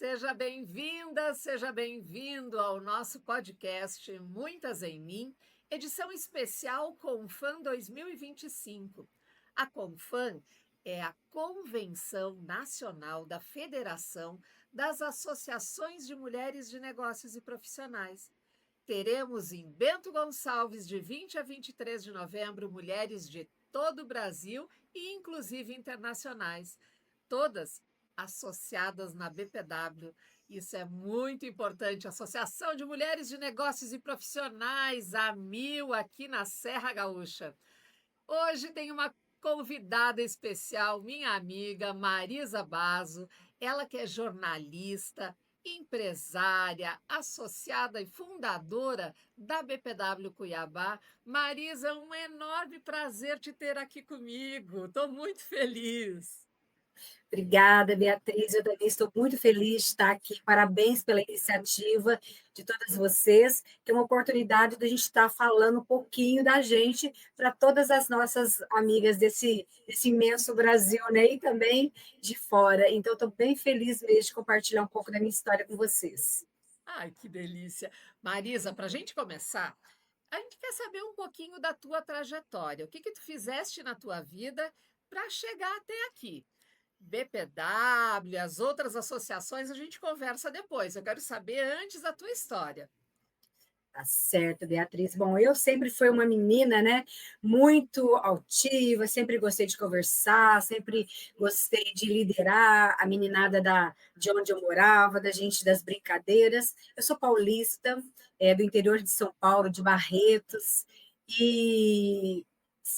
Seja bem-vinda, seja bem-vindo ao nosso podcast Muitas em Mim, edição especial Confam 2025. A Confam é a Convenção Nacional da Federação das Associações de Mulheres de Negócios e Profissionais. Teremos em Bento Gonçalves, de 20 a 23 de novembro, mulheres de todo o Brasil e inclusive internacionais, todas associadas na BPW. Isso é muito importante. Associação de Mulheres de Negócios e Profissionais, a mil, aqui na Serra Gaúcha. Hoje tem uma convidada especial, minha amiga Marisa Basso, ela que é jornalista, empresária, associada e fundadora da BPW Cuiabá. Marisa, é um enorme prazer te ter aqui comigo. Estou muito feliz. Obrigada, Beatriz. Eu também estou muito feliz de estar aqui. Parabéns pela iniciativa de todas vocês, que é uma oportunidade de a gente estar falando um pouquinho da gente para todas as nossas amigas desse imenso Brasil, né? E também de fora. Então, estou bem feliz mesmo de compartilhar um pouco da minha história com vocês. Ai, que delícia. Marisa, para a gente começar, a gente quer saber um pouquinho da tua trajetória. O que que tu fizeste na tua vida para chegar até aqui? BPW, as outras associações, a gente conversa depois. Eu quero saber antes da tua história. Tá certo, Beatriz. Bom, eu sempre fui uma menina, né, muito altiva, sempre gostei de conversar, sempre gostei de liderar a meninada de onde eu morava, da gente das brincadeiras. Eu sou paulista, do interior de São Paulo, de Barretos, e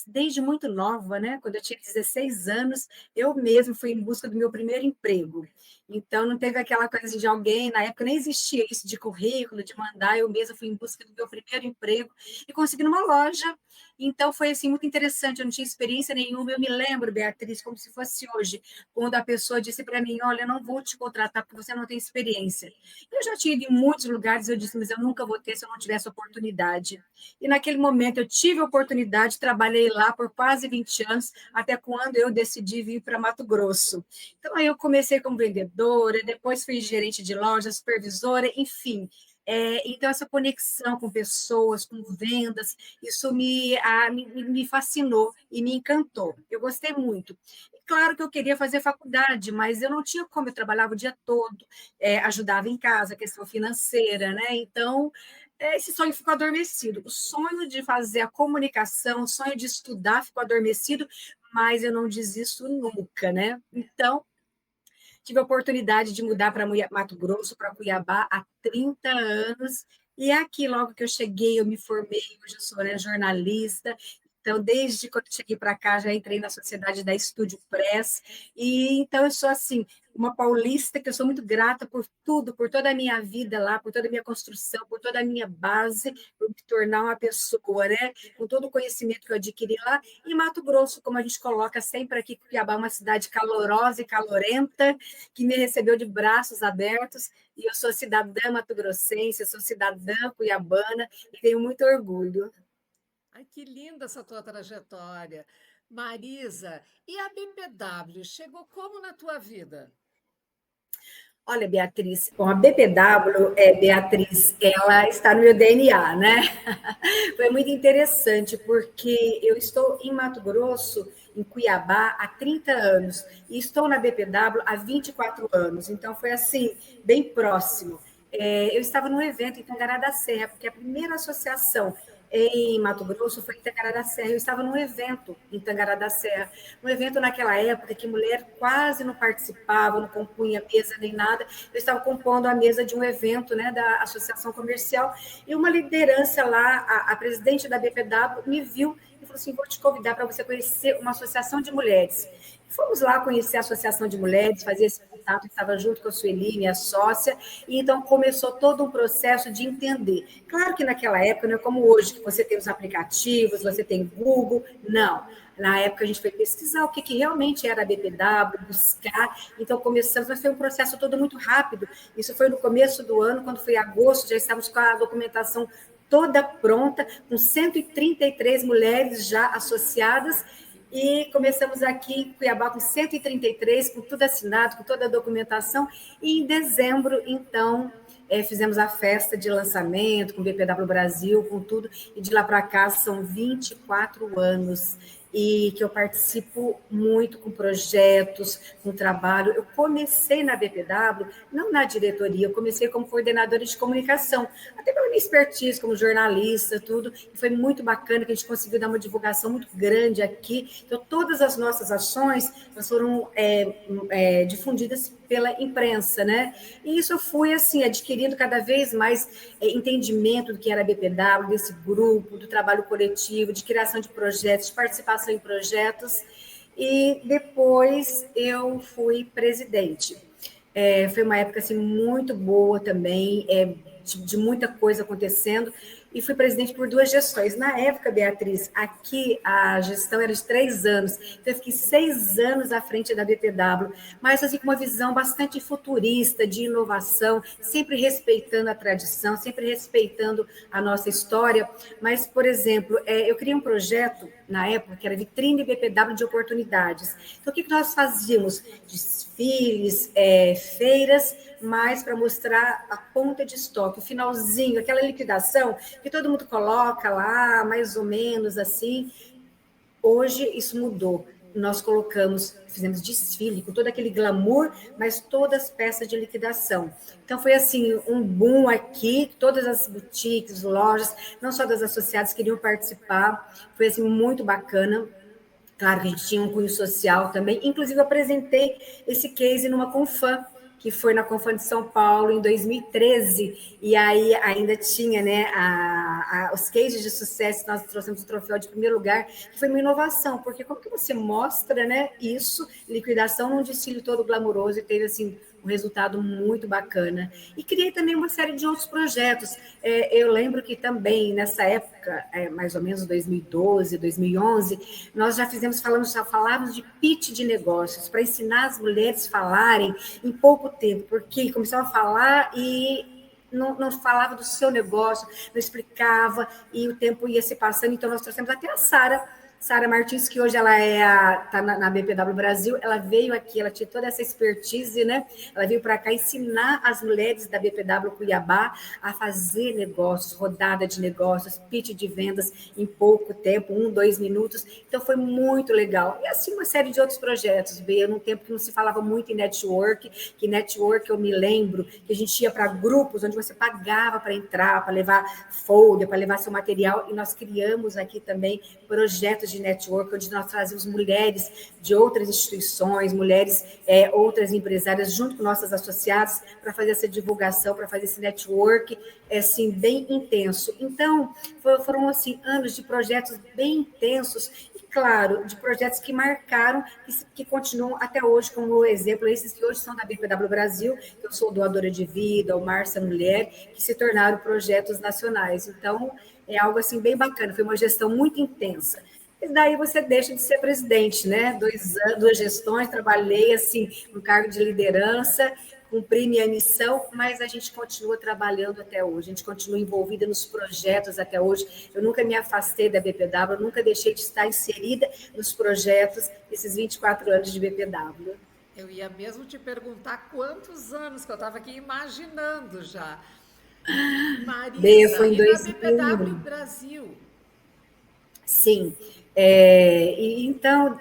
desde muito nova, né, quando eu tinha 16 anos, eu mesma fui em busca do meu primeiro emprego. Então, não teve aquela coisa de alguém, na época nem existia isso de currículo, de mandar, eu mesma fui em busca do meu primeiro emprego e consegui numa loja. Então, foi assim, muito interessante, eu não tinha experiência nenhuma. Eu me lembro, Beatriz, como se fosse hoje, quando a pessoa disse para mim: Olha, eu não vou te contratar porque você não tem experiência. Eu já tinha ido em muitos lugares, eu disse: Mas eu nunca vou ter se eu não tivesse oportunidade. E naquele momento eu tive a oportunidade, trabalhei lá por quase 20 anos, até quando eu decidi vir para Mato Grosso. Então, aí eu comecei como vendedora, depois fui gerente de loja, supervisora, enfim. Então, essa conexão com pessoas, com vendas, isso me fascinou e me encantou. Eu gostei muito. E claro que eu queria fazer faculdade, mas eu não tinha como, eu trabalhava o dia todo, ajudava em casa, questão financeira, né? Então, esse sonho ficou adormecido. O sonho de fazer a comunicação, o sonho de estudar ficou adormecido, mas eu não desisto nunca, né? Então, tive a oportunidade de mudar para Mato Grosso, para Cuiabá, há 30 anos. E aqui, logo que eu cheguei, eu me formei, hoje eu sou, né, jornalista. Então, desde quando eu cheguei para cá, já entrei na sociedade da Estúdio Press. E então, eu sou, assim, uma paulista que eu sou muito grata por tudo, por toda a minha vida lá, por toda a minha construção, por toda a minha base, por me tornar uma pessoa, né, com todo o conhecimento que eu adquiri lá. E Mato Grosso, como a gente coloca sempre aqui, Cuiabá é uma cidade calorosa e calorenta, que me recebeu de braços abertos, e eu sou cidadã mato-grossense, eu sou cidadã cuiabana, e tenho muito orgulho. Ai, que linda essa tua trajetória. Marisa, e a BPW chegou como na tua vida? Olha, Beatriz, bom, a BPW, Beatriz, ela está no meu DNA, né? Foi muito interessante, porque eu estou em Mato Grosso, em Cuiabá, há 30 anos, e estou na BPW há 24 anos, então foi assim, bem próximo. Eu estava num evento em Tangará da Serra, porque a primeira associação em Mato Grosso foi em Tangará da Serra. Eu estava num evento em Tangará da Serra, um evento naquela época que mulher quase não participava, não compunha mesa nem nada. Eu estava compondo a mesa de um evento, né, da Associação Comercial, e uma liderança lá, a presidente da BPW, me viu e falou assim: vou te convidar para você conhecer uma associação de mulheres. Fomos lá conhecer a Associação de Mulheres, fazer esse contato, estava junto com a Sueli, minha sócia, e então começou todo um processo de entender. Claro que naquela época, não é como hoje, que você tem os aplicativos, você tem Google, não. Na época a gente foi pesquisar o que realmente era a BPW, buscar, então começamos, mas foi um processo todo muito rápido. Isso foi no começo do ano, quando foi agosto, já estávamos com a documentação toda pronta, com 133 mulheres já associadas, e começamos aqui em Cuiabá com 133, com tudo assinado, com toda a documentação, e em dezembro, então, fizemos a festa de lançamento com o BPW Brasil, com tudo, e de lá para cá são 24 anos e que eu participo muito com projetos, com trabalho. Eu comecei na BPW, não na diretoria, eu comecei como coordenadora de comunicação, até pela minha expertise como jornalista, tudo, e foi muito bacana que a gente conseguiu dar uma divulgação muito grande aqui. Então, todas as nossas ações elas foram difundidas pela imprensa, né? E isso eu fui, assim, adquirindo cada vez mais entendimento do que era a BPW, desse grupo, do trabalho coletivo, de criação de projetos, de participação em projetos, e depois eu fui presidente. Foi uma época assim, muito boa também, de muita coisa acontecendo, e fui presidente por 2 gestões. Na época, Beatriz, aqui a gestão era de 3 anos, então eu fiquei 6 anos à frente da BPW, mas assim, com uma visão bastante futurista, de inovação, sempre respeitando a tradição, sempre respeitando a nossa história. Mas, por exemplo, eu criei um projeto na época que era Vitrine BPW de Oportunidades. Então, o que nós fazíamos? Desfiles, feiras, mas para mostrar a ponta de estoque, o finalzinho, aquela liquidação que todo mundo coloca lá, mais ou menos assim. Hoje isso mudou. Nós fizemos desfile com todo aquele glamour, mas todas as peças de liquidação. Então foi assim um boom aqui, todas as boutiques, lojas, não só das associadas queriam participar. Foi assim muito bacana. Claro que a gente tinha um cunho social também. Inclusive, eu apresentei esse case numa Confam, que foi na Confam de São Paulo, em 2013. E aí ainda tinha, né, os cases de sucesso, nós trouxemos o troféu de primeiro lugar, que foi uma inovação, porque como que você mostra, né, isso, liquidação num desfile todo glamuroso, e teve, assim, um resultado muito bacana. E criei também uma série de outros projetos. Eu lembro que também, nessa época, mais ou menos 2012, 2011, nós já falávamos de pitch de negócios, para ensinar as mulheres a falarem em pouco tempo, porque começavam a falar e não falava do seu negócio, não explicava, e o tempo ia se passando. Então, nós trouxemos até a Sara Martins, que hoje ela está na BPW Brasil, ela veio aqui, ela tinha toda essa expertise, né? Ela veio para cá ensinar as mulheres da BPW Cuiabá a fazer negócios, rodada de negócios, pitch de vendas em pouco tempo, 1, 2 minutos. Então, foi muito legal. E assim, uma série de outros projetos, veio num tempo que não se falava muito em network, que network eu me lembro que a gente ia para grupos onde você pagava para entrar, para levar folder, para levar seu material, e nós criamos aqui também projetos de network, onde nós trazemos mulheres de outras instituições, mulheres, outras empresárias, junto com nossas associadas, para fazer essa divulgação, para fazer esse network, assim, bem intenso. Então, foram, assim, anos de projetos bem intensos, e, claro, de projetos que marcaram, que continuam até hoje, como exemplo, esses que hoje são da BPW Brasil, que eu sou doadora de vida, o Marça Mulher, que se tornaram projetos nacionais. Então, é algo, assim, bem bacana, foi uma gestão muito intensa. E daí você deixa de ser presidente, né? 2 gestões, trabalhei assim no cargo de liderança, cumpri minha missão, mas a gente continua trabalhando até hoje, a gente continua envolvida nos projetos até hoje. Eu nunca me afastei da BPW, eu nunca deixei de estar inserida nos projetos esses 24 anos de BPW. Eu ia mesmo te perguntar quantos anos, que eu estava aqui imaginando já. Foi Marisa, em e na 2001. BPW Brasil? Sim. Então,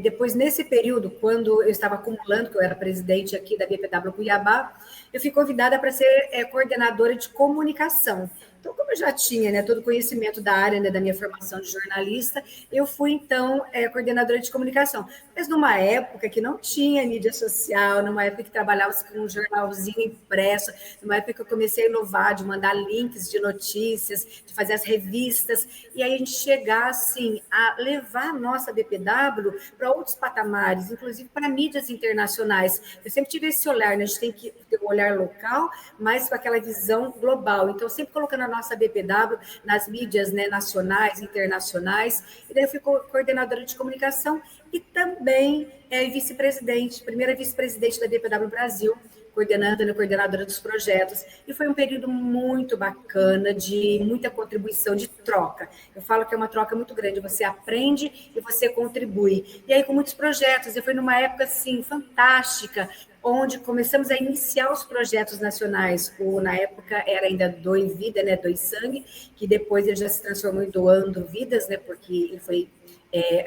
depois, nesse período, quando eu estava acumulando, que eu era presidente aqui da BPW Cuiabá, eu fui convidada para ser coordenadora de comunicação. Então, como eu já tinha, né, todo o conhecimento da área, né, da minha formação de jornalista, eu fui, então, coordenadora de comunicação. Mas numa época que não tinha mídia social, numa época que trabalhava com um jornalzinho impresso, numa época que eu comecei a inovar, de mandar links de notícias, de fazer as revistas, e aí a gente chegar, assim, a levar a nossa BPW para outros patamares, inclusive para mídias internacionais. Eu sempre tive esse olhar, né? A gente tem que ter um olhar local, mas com aquela visão global. Então, sempre colocando a nossa BPW nas mídias, né, nacionais, internacionais, e daí eu fui coordenadora de comunicação e também vice-presidente, primeira vice-presidente da BPW Brasil, coordenando, né, coordenadora dos projetos, e foi um período muito bacana, de muita contribuição, de troca. Eu falo que é uma troca muito grande, você aprende e você contribui. E aí, com muitos projetos, e foi numa época, assim, fantástica, onde começamos a iniciar os projetos nacionais. Na época era ainda Doe Vida, né, Doe Sangue, que depois ele já se transformou em Doando Vidas, né, porque ele foi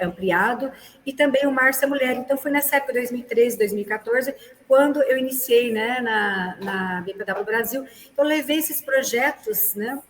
ampliado, e também o Marça Mulher. Então, foi nessa época, 2013, 2014, quando eu iniciei, né, na BPW Brasil. Então, eu levei esses projetos, né,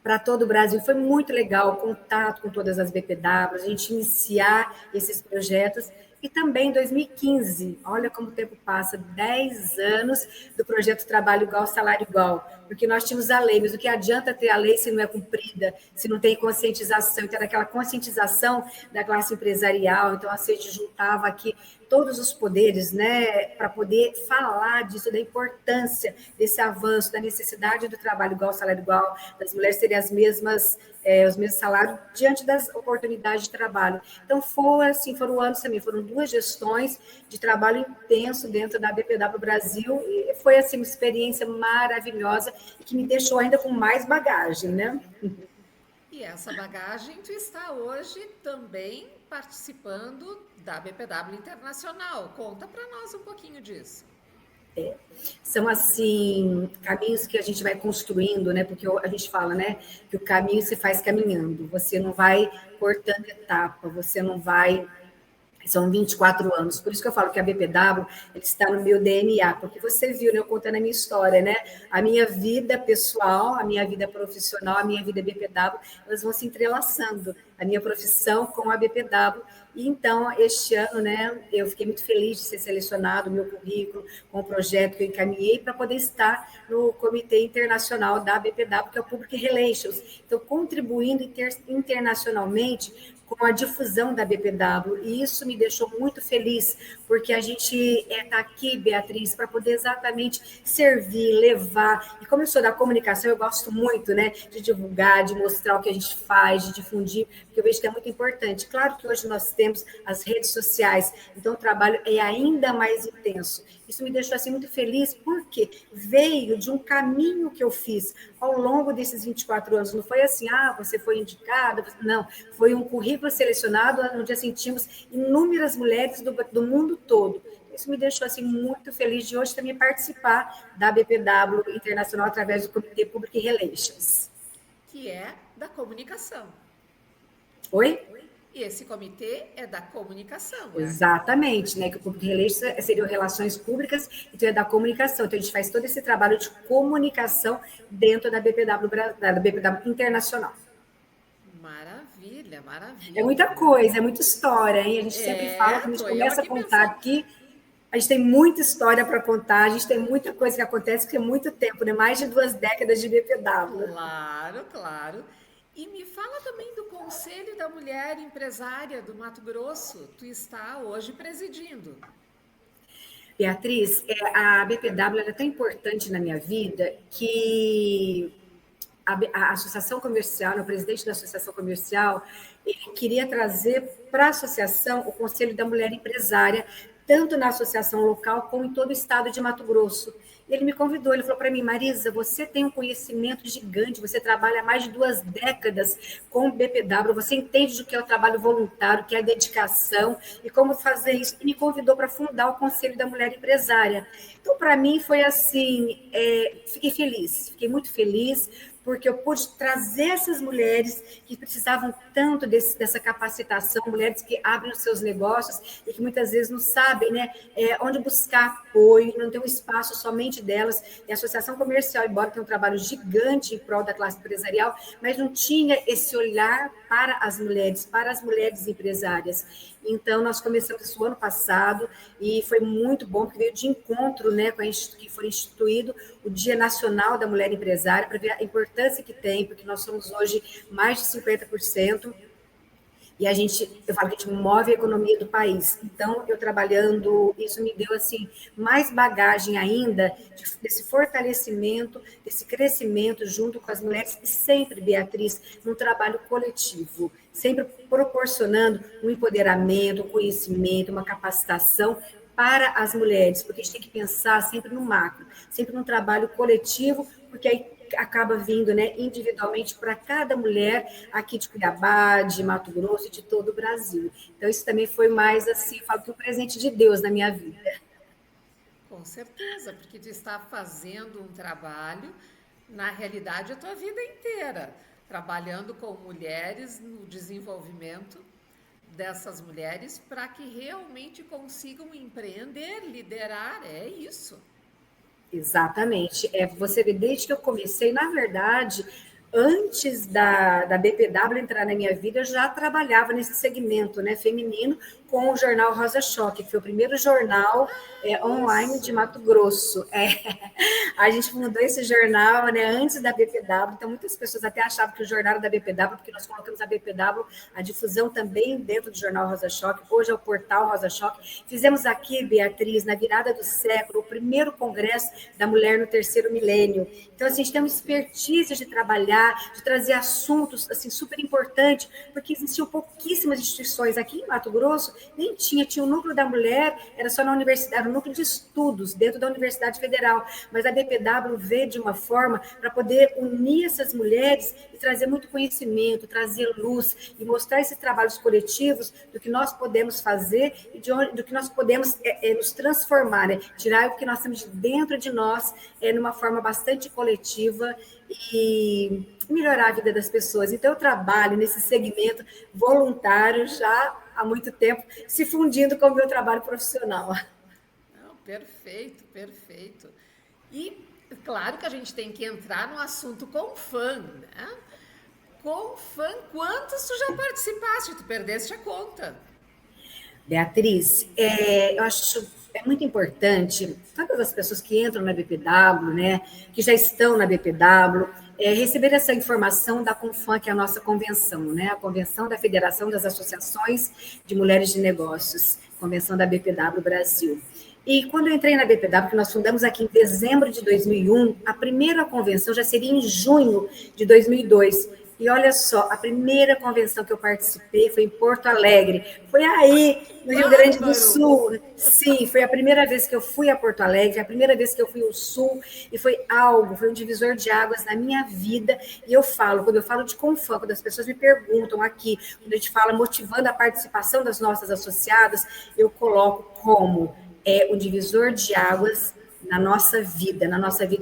para todo o Brasil. Foi muito legal o contato com todas as BPWs, a gente iniciar esses projetos. E também em 2015, olha como o tempo passa, 10 anos do projeto Trabalho Igual, Salário Igual, porque nós tínhamos a lei, mas o que adianta ter a lei se não é cumprida, se não tem conscientização? Então, era aquela conscientização da classe empresarial, então a gente juntava aqui todos os poderes, né, para poder falar disso, da importância desse avanço, da necessidade do trabalho igual, salário igual, das mulheres terem os mesmos salários diante das oportunidades de trabalho. Então, foram anos também, foram 2 gestões de trabalho intenso dentro da BPW Brasil, e foi, assim, uma experiência maravilhosa, e que me deixou ainda com mais bagagem, né? E essa bagagem tu está hoje também participando da BPW Internacional. Conta para nós um pouquinho disso. São, assim, caminhos que a gente vai construindo, né? Porque a gente fala, né, que o caminho se faz caminhando. Você não vai cortando etapa, você não vai. São 24 anos, por isso que eu falo que a BPW ele está no meu DNA, porque você viu, né, eu contando a minha história, né? A minha vida pessoal, a minha vida profissional, a minha vida BPW, elas vão se entrelaçando, a minha profissão com a BPW. E então, este ano, né, eu fiquei muito feliz de ser selecionado, o meu currículo, com o projeto que eu encaminhei, para poder estar no Comitê Internacional da BPW, que é o Public Relations. Então, contribuindo internacionalmente com a difusão da BPW, e isso me deixou muito feliz, porque a gente está aqui, Beatriz, para poder exatamente servir, levar, e como eu sou da comunicação, eu gosto muito, né, de divulgar, de mostrar o que a gente faz, de difundir, porque eu vejo que é muito importante. Claro que hoje nós temos as redes sociais, então o trabalho é ainda mais intenso. Isso me deixou, assim, muito feliz, porque veio de um caminho que eu fiz ao longo desses 24 anos. Não foi assim, você foi indicada, não, foi um currículo selecionado, onde assim, tínhamos inúmeras mulheres do mundo todo. Isso me deixou, assim, muito feliz de hoje também participar da BPW Internacional através do Comitê Public Relations. Que é da comunicação. Oi? E esse comitê é da comunicação, né? Exatamente, né? Que o Public Relations seriam relações públicas, então é da comunicação. Então a gente faz todo esse trabalho de comunicação dentro da BPW Internacional. Maravilha, maravilha. É muita coisa, é muita história, hein? A gente sempre fala, quando a gente Tô eu começa a aqui contar pensando. aqui, a gente tem muita história para contar, a gente tem muita coisa que acontece, porque é muito tempo, né? Mais de 2 décadas de BPW. Claro, claro. E me fala também do Conselho da Mulher Empresária do Mato Grosso. Tu está hoje presidindo. Beatriz, a BPW é tão importante na minha vida que a Associação Comercial, o presidente da Associação Comercial, ele queria trazer para a associação o Conselho da Mulher Empresária, tanto na associação local como em todo o estado de Mato Grosso. Ele me convidou, ele falou para mim: Marisa, você tem um conhecimento gigante, você trabalha há mais de 2 décadas com o BPW, você entende do que é o trabalho voluntário, o que é a dedicação e como fazer isso. E me convidou para fundar o Conselho da Mulher Empresária. Então, para mim, foi assim, fiquei feliz, fiquei muito feliz, porque eu pude trazer essas mulheres que precisavam tanto dessa capacitação, mulheres que abrem os seus negócios e que muitas vezes não sabem, né, onde buscar apoio, não tem um espaço somente delas. E a Associação Comercial, embora tenha um trabalho gigante em prol da classe empresarial, mas não tinha esse olhar para as mulheres empresárias. Então, nós começamos isso ano passado e foi muito bom, porque veio de encontro, né, que foi instituído o Dia Nacional da Mulher Empresária, para ver a importância que tem, porque nós somos hoje mais de 50%, e eu falo que a gente move a economia do país. Então, eu trabalhando, isso me deu, assim, mais bagagem ainda desse fortalecimento, desse crescimento junto com as mulheres, e sempre, Beatriz, num trabalho coletivo, sempre proporcionando um empoderamento, um conhecimento, uma capacitação para as mulheres, porque a gente tem que pensar sempre no macro, sempre num trabalho coletivo, porque aí acaba vindo, né, individualmente para cada mulher aqui de Cuiabá, de Mato Grosso e de todo o Brasil. Então, isso também foi mais assim, eu falo que um presente de Deus na minha vida. Com certeza, porque tu está fazendo um trabalho, na realidade, a tua vida inteira, trabalhando com mulheres no desenvolvimento dessas mulheres para que realmente consigam empreender, liderar, é isso. Exatamente. Você vê, desde que eu comecei, na verdade, antes da BPW entrar na minha vida, eu já trabalhava nesse segmento, né, feminino, com o jornal Rosa Choque, que foi o primeiro jornal online de Isso. Mato Grosso. A gente fundou esse jornal, né, antes da BPW, então muitas pessoas até achavam que o jornal era da BPW, porque nós colocamos a BPW, a difusão também dentro do jornal Rosa Choque, hoje é o portal Rosa Choque. Fizemos aqui, Beatriz, na virada do século, o primeiro congresso da mulher no terceiro milênio. Então, assim, a gente tem uma expertise de trabalhar, de trazer assuntos, assim, super importantes, porque existiam pouquíssimas instituições aqui em Mato Grosso, nem tinha o núcleo da mulher, era só na universidade, era o núcleo de estudos dentro da Universidade Federal, mas a BPW veio de uma forma para poder unir essas mulheres e trazer muito conhecimento, trazer luz e mostrar esses trabalhos coletivos do que nós podemos fazer e do que nós podemos nos transformar, né? Tirar o que nós temos de dentro de nós numa forma bastante coletiva e melhorar a vida das pessoas. Então, eu trabalho nesse segmento voluntário já há muito tempo, se fundindo com o meu trabalho profissional. Não, perfeito, perfeito. E claro que a gente tem que entrar no assunto com fã, né? Com fã, quantos tu já participaste? Tu perdeste a conta. Beatriz, eu acho muito importante todas as pessoas que entram na BPW, né, que já estão na BPW, receber essa informação da Confam, que é a nossa convenção, né, a Convenção da Federação das Associações de Mulheres de Negócios, Convenção da BPW Brasil. E quando eu entrei na BPW, que nós fundamos aqui em dezembro de 2001, a primeira convenção já seria em junho de 2002. E olha só, a primeira convenção que eu participei foi em Porto Alegre. Foi aí, no Rio Grande do Bárbaro! Sul. Sim, foi a primeira vez que eu fui a Porto Alegre, foi a primeira vez que eu fui ao Sul, e foi um divisor de águas na minha vida. E eu falo, quando eu falo de Confam, quando as pessoas me perguntam aqui, quando a gente fala motivando a participação das nossas associadas, eu coloco como um divisor de águas na nossa vida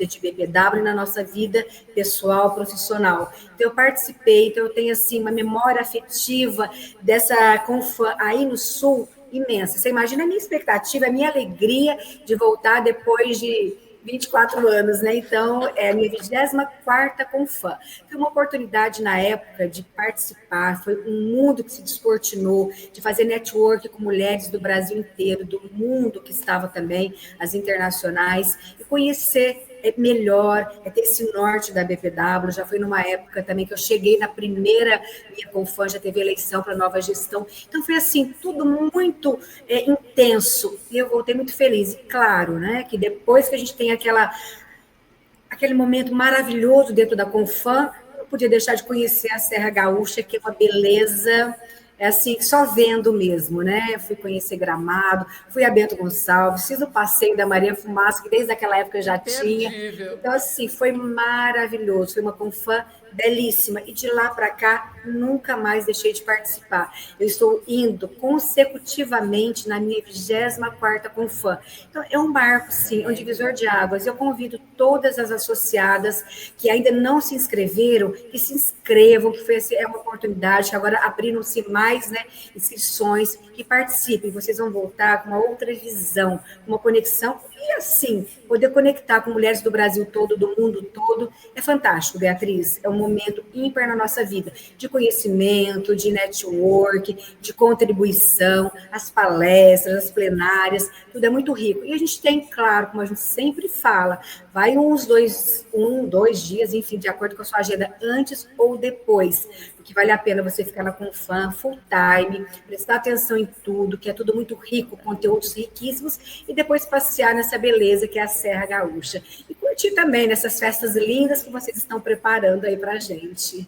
de BPW e na nossa vida pessoal, profissional. Então, eu participei, então eu tenho, assim, uma memória afetiva dessa Confam aí no Sul imensa. Você imagina a minha expectativa, a minha alegria de voltar depois de 24 anos, né? Então, é a minha 24ª Confam. Foi uma oportunidade na época de participar, foi um mundo que se descortinou, de fazer network com mulheres do Brasil inteiro, do mundo que estava também, as internacionais, e conhecer melhor, ter esse norte da BPW, já foi numa época também que eu cheguei na primeira minha Confam, já teve eleição para nova gestão, então foi assim, tudo muito intenso, e eu voltei muito feliz, e claro, né, que depois que a gente tem aquele momento maravilhoso dentro da Confam, não podia deixar de conhecer a Serra Gaúcha, que é uma beleza, assim, só vendo mesmo, né? Fui conhecer Gramado, fui a Bento Gonçalves, fiz o passeio da Maria Fumaça, que desde aquela época eu já tinha. Imperdível. Então, assim, foi maravilhoso, foi uma Confam belíssima. E de lá para cá, nunca mais deixei de participar. Eu estou indo consecutivamente na minha 24ª Confam. Então, é um marco, sim, é um divisor de águas. Eu convido todas as associadas que ainda não se inscreveram, que se inscrevam, que foi, é uma oportunidade, que agora abriram-se mais, né, inscrições, que participem. Vocês vão voltar com uma outra visão, uma conexão. E, assim, poder conectar com mulheres do Brasil todo, do mundo todo, é fantástico, Beatriz. É um momento ímpar na nossa vida, de conhecimento, de network, de contribuição, as palestras, as plenárias, tudo é muito rico. E a gente tem, claro, como a gente sempre fala, vai dois dias, enfim, de acordo com a sua agenda, antes ou depois, porque vale a pena você ficar na Confam full time, prestar atenção em tudo, que é tudo muito rico, conteúdos riquíssimos, e depois passear nessa beleza que é a Serra Gaúcha. E curtir também nessas festas lindas que vocês estão preparando aí para a gente.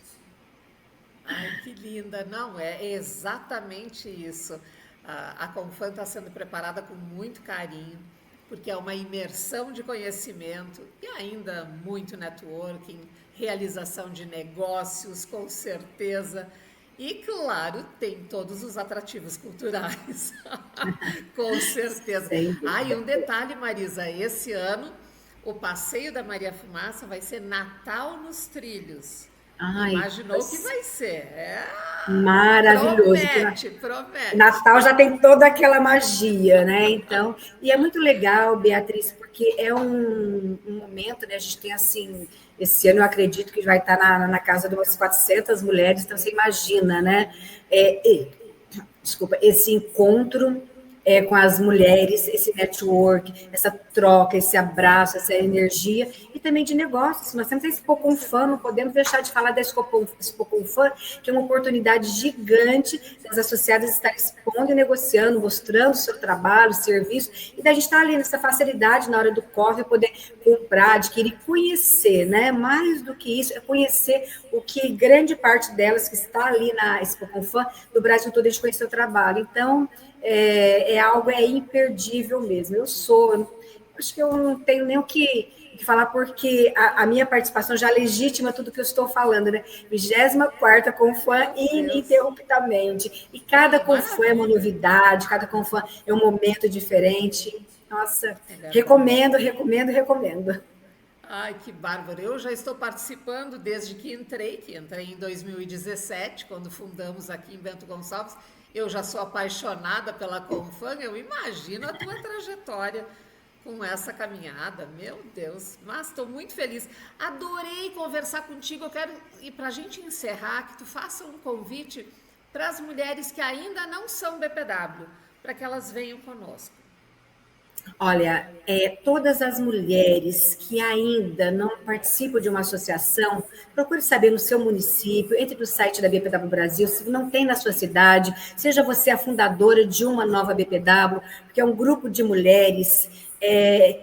Ai, que linda! Não, é exatamente isso. A Confam está sendo preparada com muito carinho, porque é uma imersão de conhecimento e ainda muito networking, realização de negócios, com certeza. E, claro, tem todos os atrativos culturais, com certeza. Sem E dúvida. um detalhe, Marisa, esse ano o passeio da Maria Fumaça vai ser Natal nos Trilhos. Ai, Imaginou que vai ser? maravilhoso. Promete, promete. Natal já tem toda aquela magia, né? Então, e é muito legal, Beatriz, porque é um momento, né? A gente tem assim, esse ano eu acredito que vai estar na casa de umas 400 mulheres, então você imagina, né? Desculpa, esse encontro com as mulheres, esse network, essa troca, esse abraço, essa energia, e também de negócios. Nós temos a Expo Confam, não podemos deixar de falar da Expo Confam, que é uma oportunidade gigante das associadas estarem expondo e negociando, mostrando o seu trabalho, serviço, e da gente estar ali nessa facilidade na hora do corre, poder comprar, adquirir, conhecer, né? Mais do que isso, é conhecer o que grande parte delas que está ali na Expo Confam, do Brasil todo, a gente conhecer o trabalho. Então, é algo imperdível mesmo. Acho que eu não tenho nem o que falar, porque a minha participação já legitima tudo que eu estou falando, né? 24ª Confam ininterruptamente. E cada Confam é uma novidade, cada Confam é um momento diferente. Nossa, recomendo, recomendo, recomendo. Ai, que bárbaro. Eu já estou participando desde que entrei em 2017, quando fundamos aqui em Bento Gonçalves. Eu já sou apaixonada pela Confam, eu imagino a tua trajetória com essa caminhada. Meu Deus, mas estou muito feliz. Adorei conversar contigo. Eu quero, e para a gente encerrar, que tu faça um convite para as mulheres que ainda não são BPW, para que elas venham conosco. Olha, todas as mulheres que ainda não participam de uma associação, procure saber no seu município, entre no site da BPW Brasil, se não tem na sua cidade, seja você a fundadora de uma nova BPW, porque é um grupo de mulheres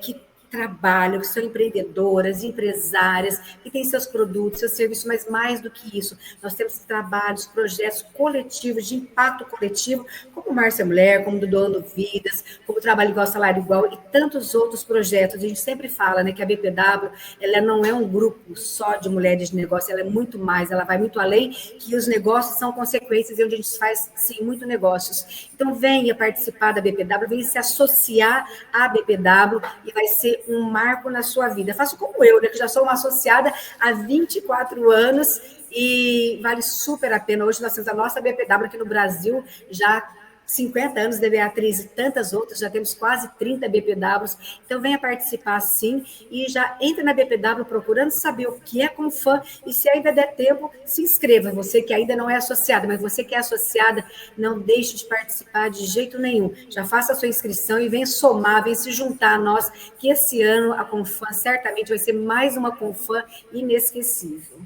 que trabalham, que são empreendedoras, empresárias, que têm seus produtos, seus serviços, mas mais do que isso, nós temos trabalhos, projetos coletivos, de impacto coletivo, como Márcia Mulher, como do Doando Vidas, como Trabalho Igual, Salário Igual, e tantos outros projetos. A gente sempre fala, né, que a BPW, ela não é um grupo só de mulheres de negócio, ela é muito mais, ela vai muito além, que os negócios são consequências e onde a gente faz, sim, muito negócios. Então, venha participar da BPW, venha se associar à BPW e vai ser um marco na sua vida. Faça como eu, né, que já sou uma associada há 24 anos e vale super a pena. Hoje nós temos a nossa BPW aqui no Brasil, já 50 anos da Beatriz e tantas outras, já temos quase 30 BPWs, então venha participar sim, e já entra na BPW procurando saber o que é Confam, e se ainda der tempo, se inscreva, você que ainda não é associada, mas você que é associada, não deixe de participar de jeito nenhum, já faça a sua inscrição e venha somar, venha se juntar a nós, que esse ano a Confam certamente vai ser mais uma Confam inesquecível.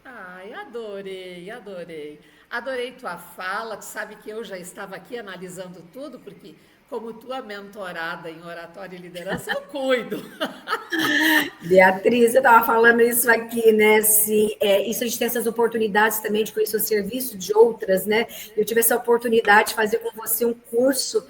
Ai, adorei, adorei. Adorei tua fala. Tu sabe que eu já estava aqui analisando tudo, porque como tua mentorada em oratória e liderança, eu cuido. Beatriz, eu estava falando isso aqui, né? Isso a gente tem essas oportunidades também de conhecer o serviço de outras, né? Eu tive essa oportunidade de fazer com você um curso,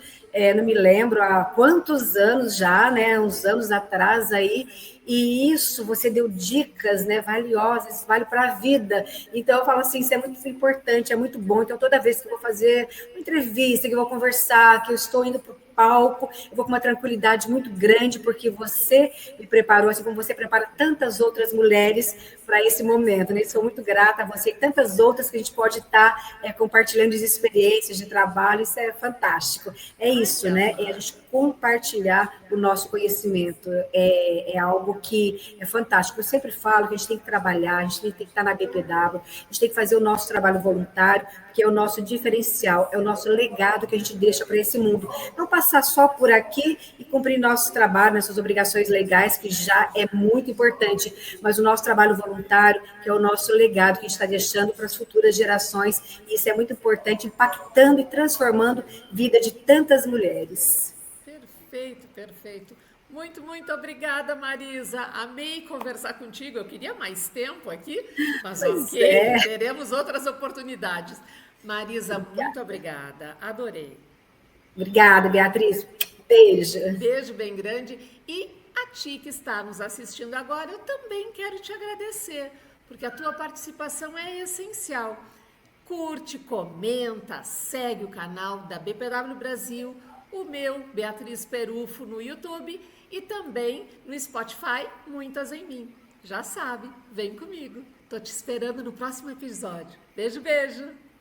não me lembro há quantos anos já, né? Uns anos atrás aí. E isso você deu dicas, né, valiosas, isso vale para a vida. Então eu falo assim, isso é muito importante, é muito bom. Então toda vez que eu vou fazer uma entrevista, que eu vou conversar, que eu estou indo para o palco, eu vou com uma tranquilidade muito grande, porque você me preparou, assim como você prepara tantas outras mulheres para esse momento, né? Sou muito grata a você e tantas outras que a gente pode estar compartilhando as experiências de trabalho, isso é fantástico. É isso, né? É a gente compartilhar o nosso conhecimento, é algo que é fantástico. Eu sempre falo que a gente tem que trabalhar, a gente tem que estar na BPW, a gente tem que fazer o nosso trabalho voluntário, que é o nosso diferencial, é o nosso legado que a gente deixa para esse mundo. Não passar só por aqui e cumprir nosso trabalho, nossas obrigações legais, que já é muito importante, mas o nosso trabalho voluntário, que é o nosso legado que a gente está deixando para as futuras gerações, e isso é muito importante, impactando e transformando a vida de tantas mulheres. Perfeito, perfeito. Muito, muito obrigada, Marisa. Amei conversar contigo. Eu queria mais tempo aqui, mas teremos outras oportunidades. Marisa, muito obrigada. Adorei. Obrigada, Beatriz. Beijo. Beijo bem grande. E a ti que está nos assistindo agora, eu também quero te agradecer, porque a tua participação é essencial. Curte, comenta, segue o canal da BPW Brasil, o meu, Beatriz Perufo, no YouTube e também no Spotify, Muitas em Mim. Já sabe, vem comigo. Tô te esperando no próximo episódio. Beijo, beijo!